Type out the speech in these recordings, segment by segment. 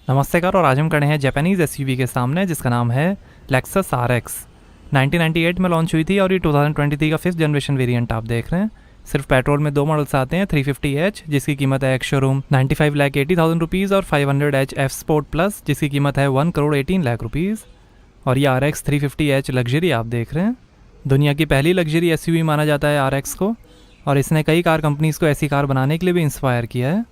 नमस्कार और आज हम खड़े हैं जापानीज़ एसयूवी के सामने जिसका नाम है लेक्सस RX। 1998 में लॉन्च हुई थी और ये 2023 का 5th जनरेशन वेरिएंट आप देख रहे हैं। सिर्फ पेट्रोल में दो मॉडल्स आते हैं, 350H जिसकी कीमत है एक्स शोरूम 95,80,000 रुपीज़ और 500H F स्पोर्ट प्लस जिसकी कीमत है 1,18,00,000 रुपीज़। और ये RX 350H लग्जरी आप देख रहे हैं। दुनिया की पहली लग्जरी एसयूवी माना जाता है RX को, और इसने कई कार कंपनीज़ को ऐसी कार बनाने के लिए भी इंस्पायर किया है।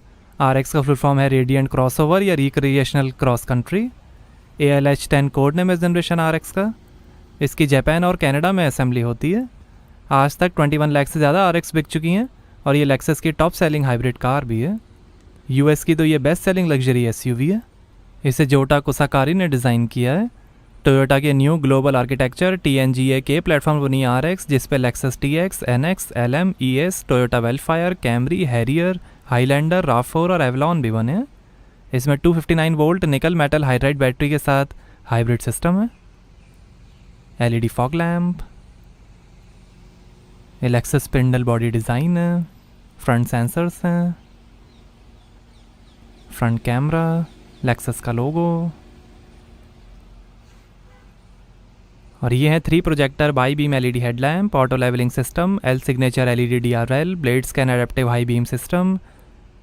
RX का फुल फॉर्म है रेडियंट क्रॉसओवर या recreational cross country. ALH10 code name इस जनरेशन RX का। इसकी जापान और कनाडा में असेंबली होती है। आज तक 21 लाख से ज़्यादा RX बिक चुकी हैं और ये लेक्सस की टॉप सेलिंग हाइब्रिड कार भी है। US की तो ये बेस्ट सेलिंग लग्जरी एसयूवी है। इसे जोटा कुसाकारी ने डिज़ाइन किया है। टोयोटा के न्यू ग्लोबल आर्किटेक्चर TNGA के प्लेटफॉर्म बनी RX, जिस पे Lexus TX, NX, LM, ES, Toyota Vellfire, Camry, Harrier, Highlander, RAV4 और एवलॉन भी बने हैं। इसमें 259 volt nickel metal hydride battery के साथ हाइब्रिड सिस्टम है। LED fog lamp, Lexus spindle body design है, फ्रंट सेंसर्स हैं, फ्रंट कैमरा, लेक्सस का लोगो। और ये है 3 projector bi beam LED headlamp, auto levelling system, L signature LED DRL, blade scan adaptive high beam system,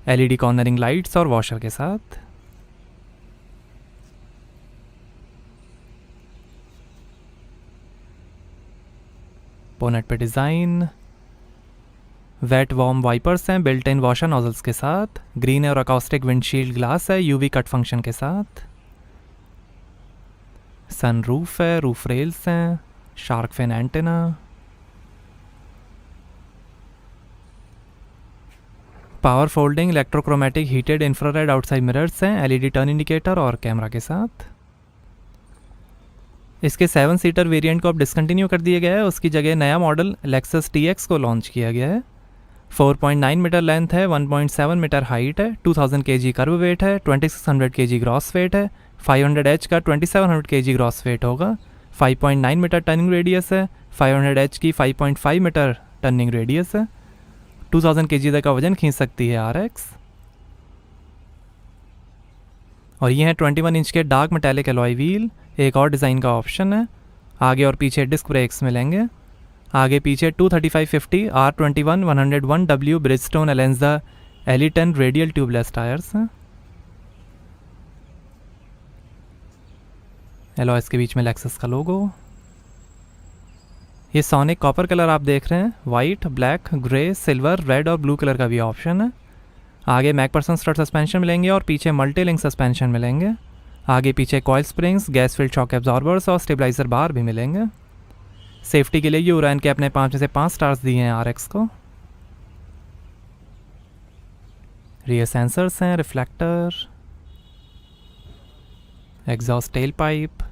LED cornering lights और washer के साथ। Bonnet पे डिज़ाइन, वेट वार्म वाइपर्स हैं built in washer nozzles के साथ, green और acoustic windshield glass है UV cut function के साथ, सन रूफ है, रूफ रेल्स हैं, shark fin antenna, power folding electrochromatic heated infrared outside mirrors हैं, LED टर्न इंडिकेटर और कैमरा के साथ। इसके 7 सीटर वेरिएंट को अब डिसकंटिन्यू कर दिया गया है। उसकी जगह नया मॉडल लेक्सस TX को लॉन्च किया गया है। 4.9 मीटर लेंथ है, 1.7 मीटर हाइट है, 2000 kg कर्व वेट है, 2600 kg ग्रॉस वेट है, 500H का 2700 kg ग्रॉस वेट होगा, 5.9 मीटर टर्निंग रेडियस है, 500H की 5.5 मीटर टर्निंग रेडियस है, 2000 kg तक का वजन खींच सकती है RX। और ये है 21 इंच के डार्क मेटालिक एलॉय व्हील। एक और डिज़ाइन का ऑप्शन है, आगे और पीछे डिस्क ब्रेक्स मिलेंगे। आगे पीछे 235/50 R21 101W Bridgestone Alenza LE10 radial tubeless tyres हैं। एलॉयस के बीच में लेक्सस का लोगो। ये सोनिक कॉपर कलर आप देख रहे हैं। White, black, grey, silver, red और ब्लू कलर का भी ऑप्शन है। आगे मैकपर्सन स्ट्रट सस्पेंशन मिलेंगे और पीछे मल्टी लिंक सस्पेंशन मिलेंगे। आगे पीछे coil springs, gas filled shock absorbers और स्टेबलाइजर बार भी मिलेंगे। सेफ्टी के लिए यूरान के अपने 5 में से 5 स्टार्स दिए हैं RX को। रियर सेंसर्स हैं, reflector, exhaust tell pipe.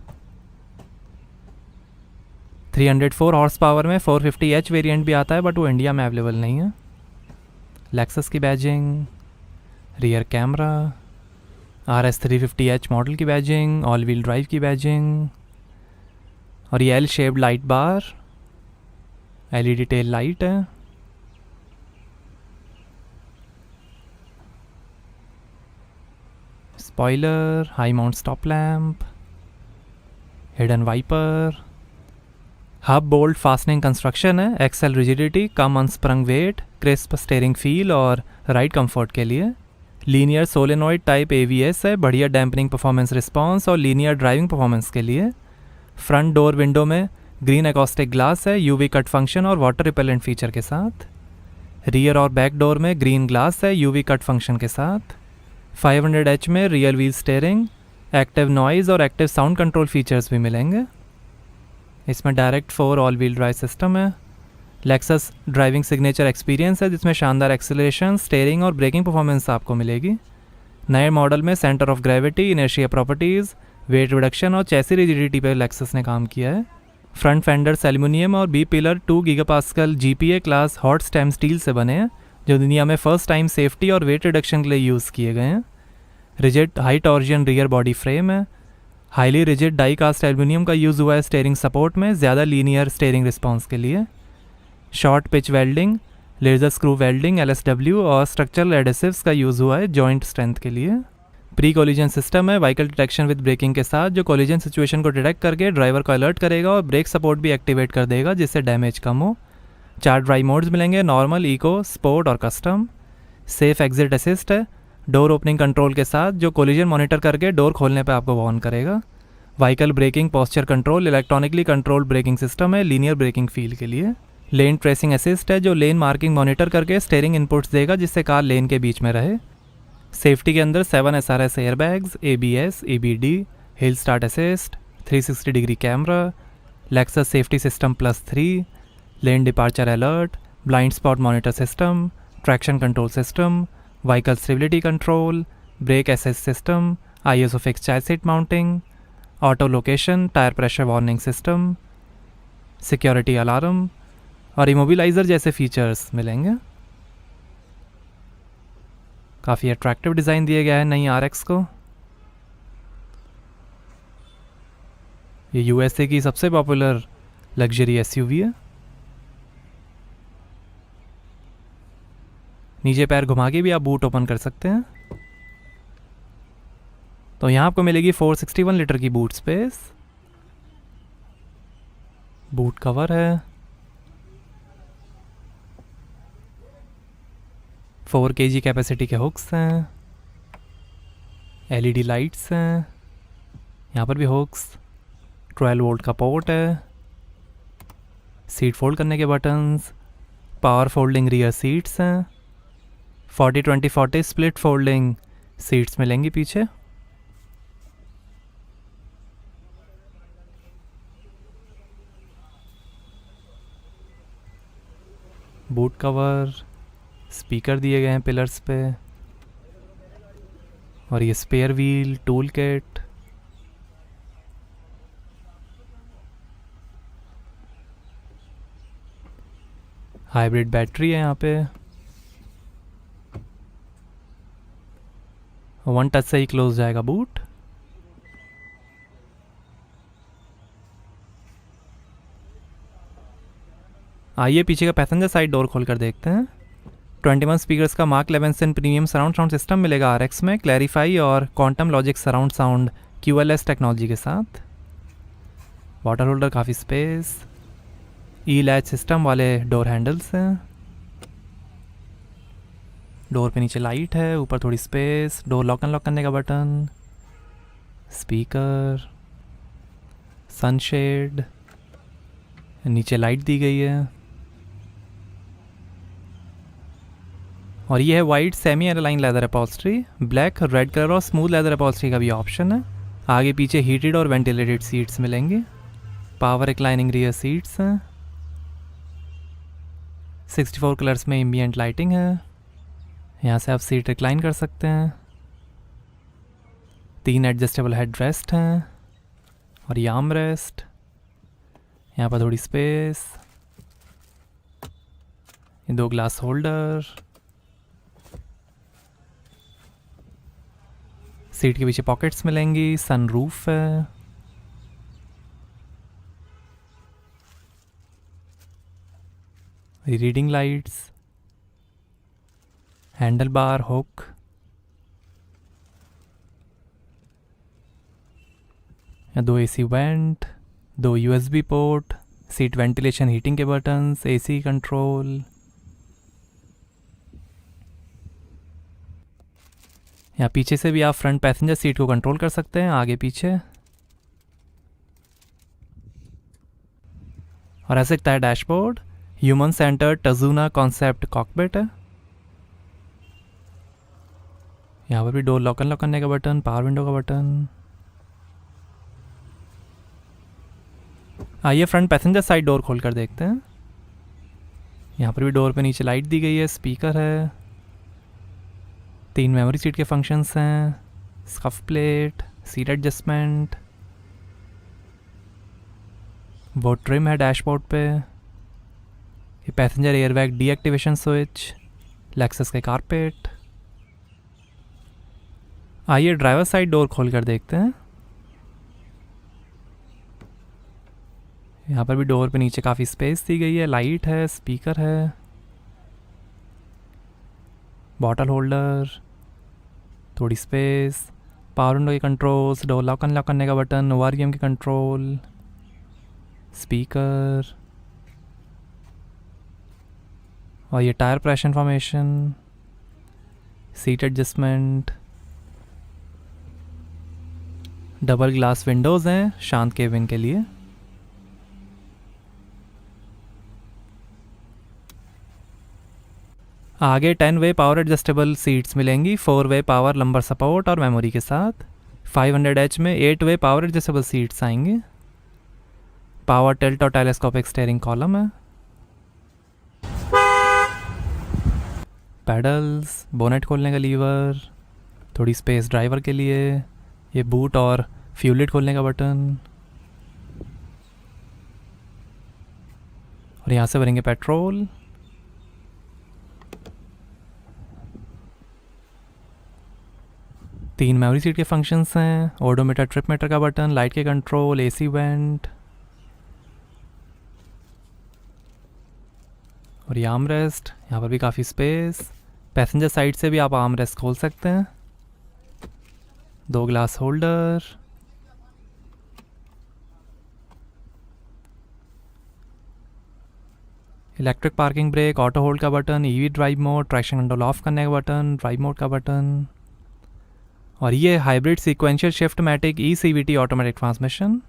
304 horse power में 450H वेरिएंट भी आता है, बट वो इंडिया में अवेलेबल नहीं है। लेक्सस की badging, rear camera, RS 350H model की बैजिंग, ऑल व्हील ड्राइव की बैजिंग। और ये L shaped light bar, LED tail light है। Spoiler, high mount stop lamp, hidden wiper. Hub bolt fastening construction है, axle rigidity, कम unsprung weight, crisp steering feel और ride comfort के लिए। Linear solenoid type ABS है, बढ़िया damping performance response और linear driving performance के लिए। फ्रंट डोर विंडो में ग्रीन एकॉस्टिक ग्लास है, UV कट फंक्शन और वाटर रिपेलेंट फीचर के साथ। रियर और बैक डोर में ग्रीन ग्लास है, UV कट फंक्शन के साथ। 500H में real wheel steering, active noise और एक्टिव साउंड कंट्रोल फीचर्स भी मिलेंगे। इसमें direct 4 all wheel drive system है। लेक्सस ड्राइविंग सिग्नेचर एक्सपीरियंस है, जिसमें शानदार एक्सेलरेशन, स्टीयरिंग और ब्रेकिंग परफॉर्मेंस आपको मिलेगी। नए मॉडल में centre of gravity, inertia properties, weight reduction और चैसी रिजिडिटी पर लेक्सस ने काम किया है। फ्रंट फेंडर्स एल्यूमिनियम और B pillar 2 gigapascal GPA class hot stem steel से बने हैं, जो दुनिया में फर्स्ट टाइम सेफ्टी और वेट रिडक्शन के लिए यूज़ किए गए हैं। Rigid high torsion rear body frame है। Highly rigid die cast aluminium का यूज़ हुआ है स्टीयरिंग सपोर्ट में, ज़्यादा लीनियर स्टीयरिंग रिस्पॉन्स के लिए। Short pitch welding, laser screw welding, LSW और स्ट्रक्चरल एडेसिव्स का यूज़ हुआ है जॉइंट स्ट्रेंथ के लिए। प्री कोलिजन सिस्टम है व्हीकल डिटेक्शन विद ब्रेकिंग के साथ, जो कोलिजन सिचुएशन को डिटेक्ट करके ड्राइवर को अलर्ट करेगा और ब्रेक सपोर्ट भी एक्टिवेट कर देगा जिससे डैमेज कम हो। 4 ड्राइव मोड्स मिलेंगे, नॉर्मल, इको, स्पोर्ट और कस्टम। सेफ एग्जिट असिस्ट है डोर ओपनिंग कंट्रोल के साथ, जो कोलिजन मॉनिटर करके डोर खोलने पे आपको वार्न करेगा। Vehicle braking posture control electronically controlled braking system है लीनियर ब्रेकिंग फील के लिए। लेन ट्रेसिंग असिस्ट है जो लेन मार्किंग मॉनिटर करके स्टीयरिंग इनपुट्स देगा जिससे कार लेन के बीच में रहे। सेफ्टी के अंदर 7 SRS airbags, ABS, ABD, hill start assist, 360 degree camera, Lexus safety system +3, lane departure alert, blind spot monitor system, traction control system, vehicle stability control, brake assist system, ISO fix child seat mounting, auto location, tyre pressure warning system, security alarm और immobiliser जैसे features मिलेंगे। काफ़ी attractive design दिया गया है नई RX को। ये USA की सबसे पॉपुलर लग्जरी SUV है। नीचे पैर घुमा के भी आप बूट ओपन कर सकते हैं। तो यहाँ आपको मिलेगी 461 लीटर की बूट स्पेस। बूट कवर है, 4 kg कैपेसिटी के हुक्स हैं, LED लाइट्स हैं, यहाँ पर भी हुक्स, 12 वोल्ट का पोर्ट है, सीट फोल्ड करने के buttons, power folding rear seats हैं, 40-20-40 स्प्लिट फोल्डिंग सीट्स मिलेंगी पीछे। बूट कवर, स्पीकर दिए गए हैं पिलर्स पे और ये spare wheel, tool kit, hybrid battery है यहाँ पे। 1 टच से ही क्लोज जाएगा बूट। आइए पीछे का पैसेंजर साइड डोर खोल कर देखते हैं। 21 स्पीकर्स का mark लेवेंसन premium surround sound system मिलेगा RX में, क्लैरिफाई और quantum logic surround sound QLS technology के साथ। वाटर होल्डर, काफ़ी स्पेस, E-लैच सिस्टम वाले डोर हैंडल्स हैं। डोर पे नीचे लाइट है, ऊपर थोड़ी स्पेस, डोर लॉक अनलॉक करने का बटन, स्पीकर, सनशेड, नीचे लाइट दी गई है। और ये है white semi airline leather upholstery, black, red colour और स्मूथ लेदर अपॉल्स्ट्री का भी ऑप्शन है। आगे पीछे हीटेड और वेंटिलेटेड सीट्स मिलेंगे। पावर रिक्लाइनिंग रियर सीट्स हैं। 64 कलर्स में एम्बिएंट लाइटिंग है। यहाँ से आप सीट रिक्लाइन कर सकते हैं। 3 एडजस्टेबल हेड रेस्ट हैं और ये आर्म रेस्ट। यहाँ पर थोड़ी स्पेस, ये 2 ग्लास होल्डर, सीट के पीछे पॉकेट्स मिलेंगी, सनरूफ है, reading lights, handle bar, hook, या 2 AC vent, 2 USB port, seat ventilation heating के बटन्स, AC कंट्रोल। यहाँ पीछे से भी आप फ्रंट पैसेंजर सीट को कंट्रोल कर सकते हैं, आगे पीछे। और ऐसे दिखता है dashboard. Human centre Tazuna concept cockpit है। यहाँ पर भी डोर लॉक अनलॉक करने का बटन, पावर विंडो का बटन। आइए फ्रंट पैसेंजर साइड डोर खोल कर देखते हैं। यहाँ पर भी डोर पे नीचे लाइट दी गई है, स्पीकर है, 3 मेमोरी सीट के फंक्शंस हैं, स्कफ प्लेट, सीट एडजस्टमेंट, वो ट्रिम है डैशबोर्ड पे, ये passenger airbag deactivation switch, Lexus के कारपेट। आइए ड्राइवर साइड डोर खोल कर देखते हैं। यहाँ पर भी डोर पे नीचे काफ़ी स्पेस दी गई है, लाइट है, स्पीकर है, बॉटल होल्डर, थोड़ी स्पेस, पावर विंडो के कंट्रोल्स, डोर लॉक अनलॉक करने का बटन, ORVM के कंट्रोल, स्पीकर, और ये tyre pressure information, seat adjustment, double glass Windows हैं शांत केबिन के लिए। आगे 10 वे पावर एडजस्टेबल सीट्स मिलेंगी, 4 वे पावर लंबर सपोर्ट और मेमोरी के साथ। 500H में 8 वे पावर एडजस्टेबल सीट्स आएंगे। पावर टिल्ट और टेलीस्कोपिक स्टीयरिंग कॉलम है। पैडल्स, बोनेट खोलने का लीवर, थोड़ी स्पेस ड्राइवर के लिए, ये बूट और फ्यूल लिड खोलने का बटन, और यहाँ से भरेंगे पेट्रोल। तीन मेमोरी सीट के फंक्शंस हैं, ओडोमीटर, ट्रिप मीटर का बटन, लाइट के कंट्रोल, AC वेंट, और ये आर्म रेस्ट। यहाँ पर भी काफ़ी स्पेस। पैसेंजर साइड से भी आप आर्म रेस्ट खोल सकते हैं। 2 glass holder, electric parking brake, auto hold का button, EV drive mode, traction control off करने का बटन, ड्राइव मोड का बटन, और ये hybrid sequential shiftmatic ECVT automatic transmission.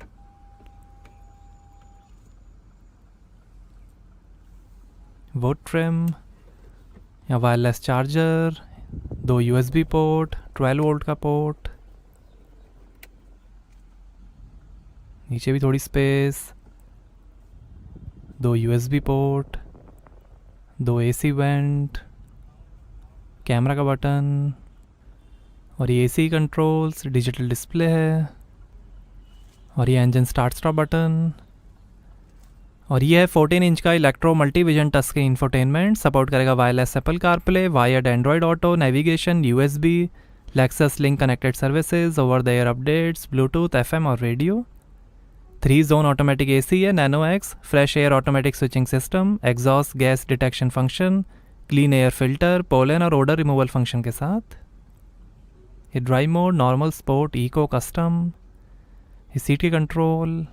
Wood trim, या wireless charger, 2 USB port, 12 volt का port, नीचे भी थोड़ी space, 2 USB port, 2 AC vent, camera का बटन, और ये AC कंट्रोल्स, डिजिटल डिस्प्ले है, और ये इंजन स्टार्ट स्टॉप बटन, और ये है 14 इंच का electro multivision touch screen infotainment. Support करेगा wireless Apple CarPlay, wired Android auto, navigation, USB, Lexus link connected services, over the air updates, Bluetooth, FM और radio. 3 zone automatic AC है, nano X, fresh air automatic switching system, exhaust gas detection function, clean air filter, pollen और odour removal function के साथ। ये drive mode, normal, sport, eco, custom, ये seat के control,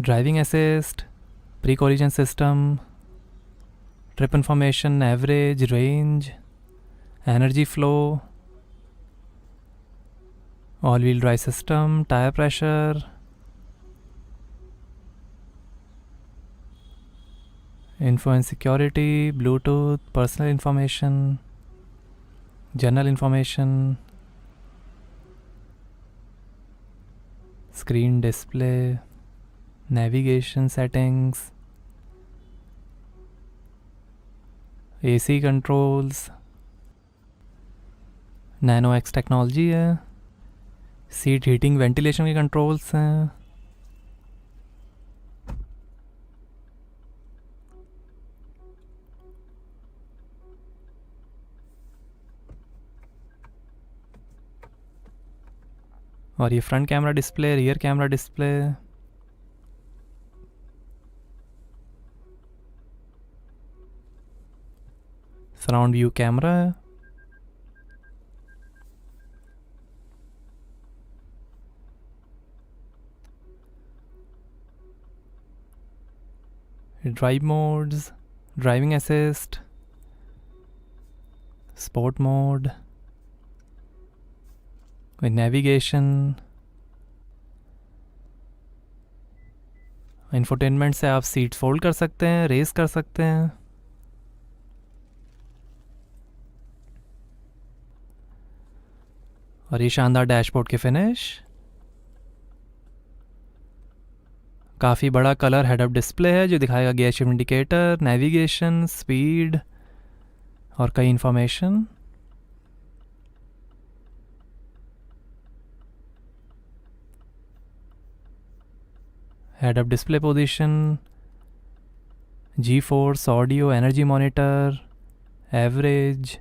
driving assist, pre collision system, trip information, average, range, energy flow, all wheel drive system, tyre pressure, info and security, Bluetooth, personal information, general information, screen display, navigation settings, AC controls, nano X technology है, seat heating ventilation के controls हैं, और ये front camera display, rear camera display, surround view camera है, drive modes, driving assist, sport mode, navigation, infotainment से आप seat fold कर सकते हैं, रेस कर सकते हैं, और ये शानदार डैशबोर्ड के फिनिश। काफ़ी बड़ा कलर हेड अप डिस्प्ले है जो दिखाएगा gear shift indicator, navigation, speed और कई information. Head up display position, G-force, audio, energy monitor, average,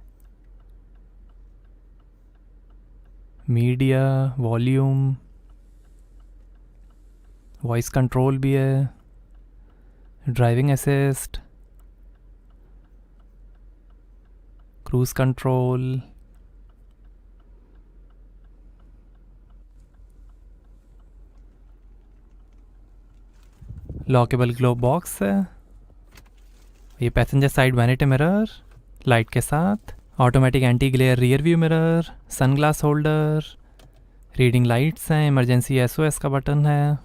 media, volume, voice control भी है, driving assist, cruise control, lockable glove box है। ये passenger side vanity mirror light के साथ, automatic anti glare rear view mirror, sunglass holder, reading lights हैं, emergency SOS का button है।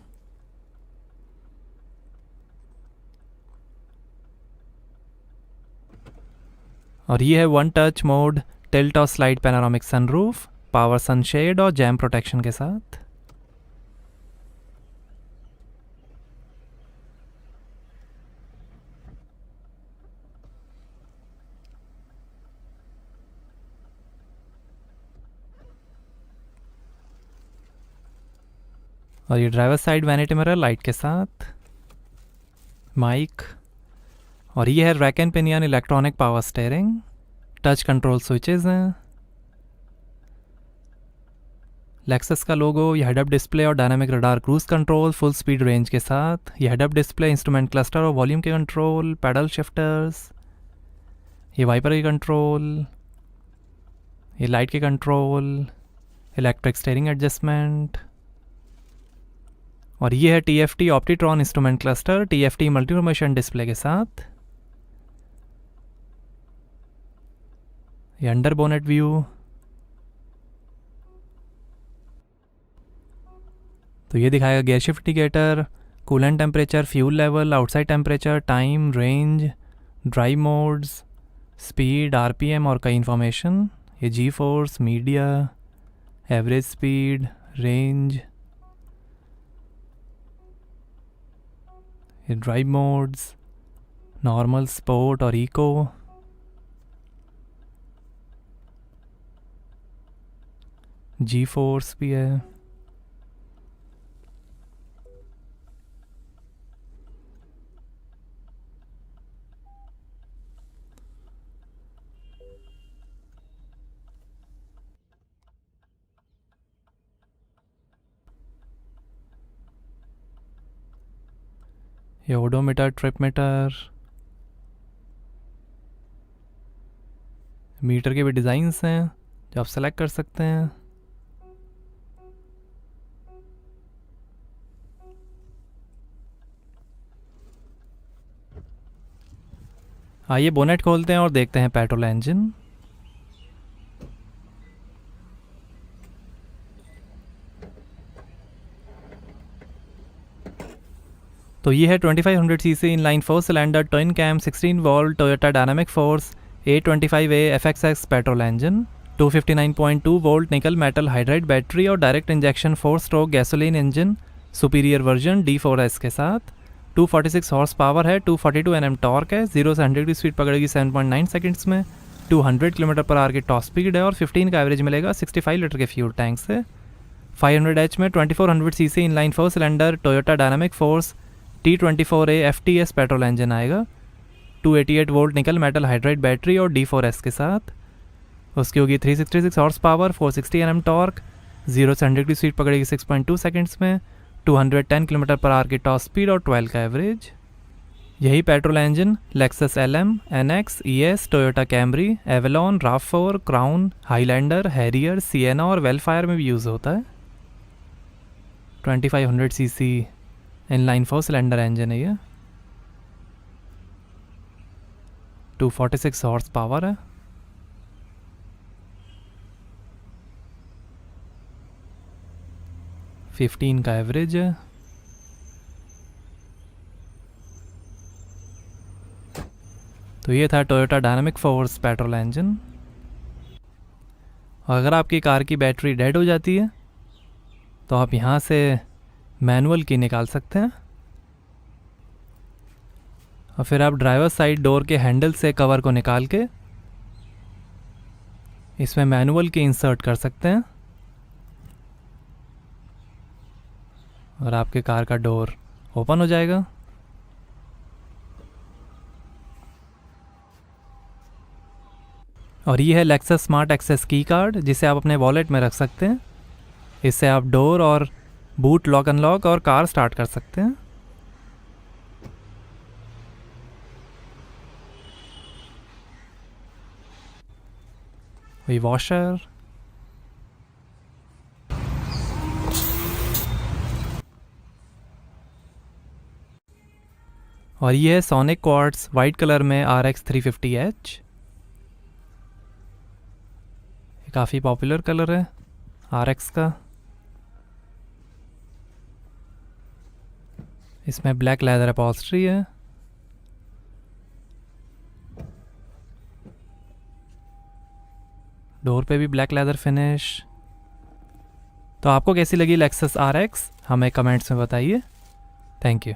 और ये है वन टच मोड, टिल्ट और slide panoramic sunroof, power sunshade और जैम प्रोटेक्शन के साथ। और ये driver side vanity mirror light के साथ, माइक। और ये है rack and pinion electronic power steering, touch control switches हैं, लेक्सस का लोगो, ये हेड अप डिस्प्ले और dynamic radar cruise control full speed range के साथ, ये head up display, instrument cluster और वॉल्यूम के कंट्रोल, पैडल शिफ्टर्स, ये वाइपर के कंट्रोल, ये लाइट के कंट्रोल, इलेक्ट्रिक स्टीयरिंग एडजस्टमेंट। और ये है TFT Optitron instrument cluster, TFT multiinformation display के साथ। ये अंडर बोनेट व्यू। तो ये दिखाएगा gear shift indicator, coolant temperature, fuel level, outside temperature, time, range, drive modes, speed, RPM और कई इन्फॉर्मेशन। ये G force, media, average speed, range, ये ड्राइव मोड्स, नॉर्मल, स्पोर्ट और इको। जी फोर्स भी है। ये ओडोमीटर, ट्रिप मीटर, मीटर के भी डिज़ाइंस हैं जो आप सेलेक्ट कर सकते हैं। आइए बोनेट खोलते हैं और देखते हैं पेट्रोल इंजन। तो ये है 2500 CC inline 4 cylinder twin cam 16 volt Toyota dynamic force A25A FXX petrol engine, 259.2 volt nickel metal hydride battery और direct injection 4 stroke gasoline engine superior version D4S के साथ। 246 हॉर्स पावर है, 242 Nm टॉर्क है, 0 से 100 की स्पीड पकड़ेगी 7.9 सेकंड्स में, 200 km/h की top speed है और 15 का एवरेज मिलेगा 65 लीटर के फ्यूल टैंक से। 500H में 2400 CC inline 4 cylinder Toyota dynamic force T24A FTS petrol engine आएगा, 288 volt nickel metal hydride battery और D4S के साथ। उसकी होगी 366 हॉर्स पावर, 460 Nm टॉर्क, 0 से 100 की स्पीड पकड़ेगी 6.2 सेकंड्स में, 210 km/h की टॉप स्पीड और 12 का एवरेज। यही petrol engine Lexus LM, NX, ES, Toyota Camry, Avalon, RAV4, Crown, Highlander, Harrier, Sienna और वेलफायर में भी यूज़ होता है। 2500 सीसी इनलाइन 4 सिलेंडर इंजन है ये, 246 हॉर्स पावर है। $15 का एवरेज है। तो ये था Toyota dynamic force petrol engine. और अगर आपकी कार की बैटरी डेड हो जाती है तो आप यहाँ से मैनुअल की निकाल सकते हैं और फिर आप ड्राइवर साइड डोर के हैंडल से कवर को निकाल के इसमें मैनुअल की इंसर्ट कर सकते हैं और आपके कार का डोर ओपन हो जाएगा। और ये है लेक्सस स्मार्ट एक्सेस की कार्ड, जिसे आप अपने वॉलेट में रख सकते हैं। इससे आप डोर और बूट लॉक अनलॉक और कार स्टार्ट कर सकते हैं। वही वॉशर, और ये है सोनिक क्वार्ट्स वाइट कलर में RX 350H। ये काफ़ी पॉपुलर कलर है RX का। इसमें ब्लैक लेदर अपॉल्स्ट्री है। डोर पे भी ब्लैक लेदर फिनिश। तो आपको कैसी लगी लेक्सस RX हमें कमेंट्स में बताइए। Thank you.